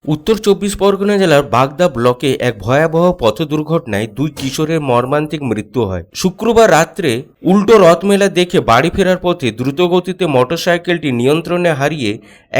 উত্তর চব্বিশ পরগনা জেলার বাগদা ব্লকে এক ভয়াবহ পথ দুর্ঘটনায় দুই কিশোরের মর্মান্তিক মৃত্যু হয়। শুক্রবার রাত্রে উল্টো রথমেলা দেখে বাড়ি ফেরার পথে দ্রুতগতিতে মোটরসাইকেলটি নিয়ন্ত্রণে হারিয়ে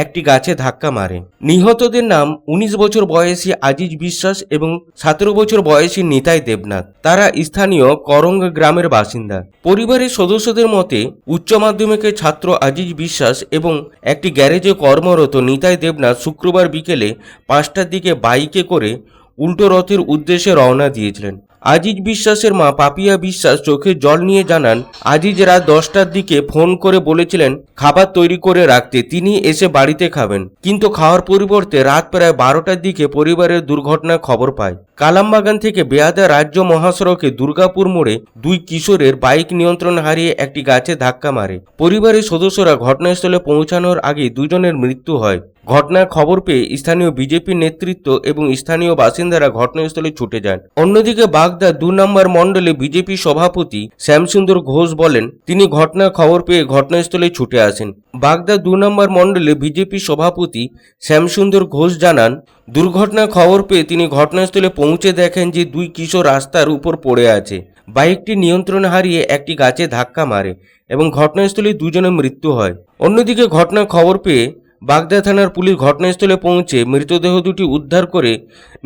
একটি গাছে ধাক্কা মারে। নিহতদের নাম ১৯ বছর বয়সী আজিজ বিশ্বাস এবং ১৭ বছর বয়সী নিতাই দেবনাথ। তারা স্থানীয় করঙ্গ গ্রামের বাসিন্দা। পরিবারের সদস্যদের মতে উচ্চ মাধ্যমিকের ছাত্র আজিজ বিশ্বাস এবং একটি গ্যারেজে কর্মরত নিতাই দেবনাথ শুক্রবার বিকেলে ৫টার দিকে বাইকে করে উল্টো রথের উদ্দেশ্যে রওনা দিয়েছিলেন। আজিজ বিশ্বাসের মা পাপিয়া বিশ্বাস চোখে জল নিয়ে জানান, আজিজ রাত 10টার দিকে ফোন করে বলেছিলেন খাবার তৈরি করে রাখতে, তিনি এসে বাড়িতে খাবেন, কিন্তু খাওয়ার পরিবর্তে রাত প্রায় 12টার দিকে পরিবারের দুর্ঘটনার খবর পায়। কালামবাগান থেকে বেয়াদা রাজ্য মহাসড়কে দুর্গাপুর মোড়ে দুই কিশোরের বাইক নিয়ন্ত্রণ হারিয়ে একটি গাছে ধাক্কা মারে। পরিবারের সদস্যরা ঘটনাস্থলে পৌঁছানোর আগে দুজনের মৃত্যু হয়। ঘটনার খবর পেয়ে স্থানীয় বিজেপি নেতৃত্ব এবং স্থানীয় বাসিন্দারা ঘটনাস্থলে ছুটে যান। অন্যদিকে বাগদা ২ নম্বর মণ্ডলে বিজেপি সভাপতি শ্যামসুন্দর ঘোষ বলেন, তিনি ঘটনার খবর পেয়ে ঘটনাস্থলে ছুটে আসেন। বাগদা ২ নম্বর মণ্ডলে বিজেপি সভাপতি শ্যামসুন্দর ঘোষ জানান, দুর্ঘটনার খবর পেয়ে তিনি ঘটনাস্থলে পৌঁছে দেখেন যে দুই কিশোর রাস্তার উপর পড়ে আছে। বাইকটি নিয়ন্ত্রণ হারিয়ে একটি গাছে ধাক্কা মারে এবং ঘটনাস্থলে দুজনের মৃত্যু হয়। অন্যদিকে ঘটনার খবর পেয়ে বাগদা থানার পুলিশ ঘটনাস্থলে পৌঁছে মৃতদেহ দুটি উদ্ধার করে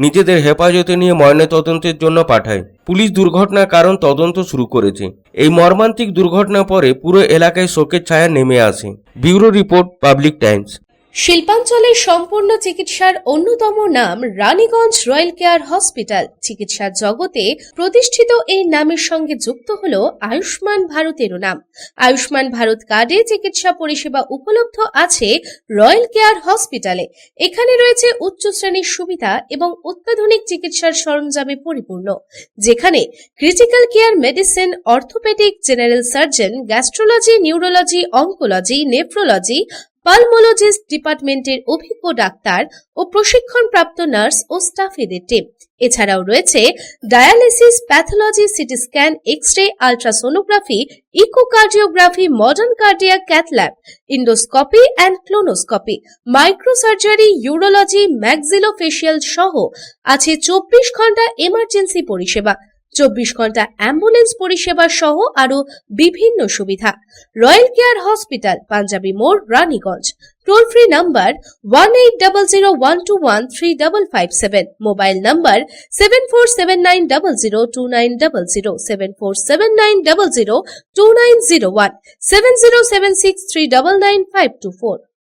নিজেদের হেফাজতে নিয়ে ময়নাতদন্তের জন্য পাঠায়। পুলিশ দুর্ঘটনার কারণ তদন্ত শুরু করেছে। এই মর্মান্তিক দুর্ঘটনার পরে পুরো এলাকায় শোকের ছায়া নেমে আসে। Bureau report, Public Times. শিল্পাঞ্চলের সম্পূর্ণ চিকিৎসার অন্যতম নাম রানীগঞ্জ রয়্যাল কেয়ার হসপিটাল। চিকিৎসার জগতে প্রতিষ্ঠিত এই নামের সঙ্গে যুক্ত হলো আয়ুষ্মান ভারতেরও নাম। আয়ুষ্মান ভারত কার্ডে চিকিৎসা পরিষেবা উপলব্ধ আছে রয়্যাল কেয়ার হসপিটালে। এখানে রয়েছে উচ্চ শ্রেণীর সুবিধা এবং অত্যাধুনিক চিকিৎসার সরঞ্জামে পরিপূর্ণ, যেখানে critical care medicine, orthopaedic, general surgeon, gastrology, neurology, oncology, nephrology, pulmologist ডিপার্টমেন্টের অভিজ্ঞ ডাক্তার ও প্রশিক্ষণপ্রাপ্ত নার্স ও স্টাফেদের টিম। এছাড়াও রয়েছে dialysis, pathology, CT scan, X-ray, ultrasonography, echocardiography, modern cardiac cath lab, endoscopy and colonoscopy, microsurgery, urology, maxillofacial সহ আছে ২৪ ঘন্টা emergency পরিষেবা, ২৪ ঘন্টা অ্যাম্বুলেন্স পরিষেবা সহ আরো বিভিন্ন সুবিধা। রয়্যাল কেয়ার হসপিটাল, পাঞ্জাবি মোড়, Raniganj. Toll free number 180012135557, mobile number 7479002900, 7479002901, 7076399524।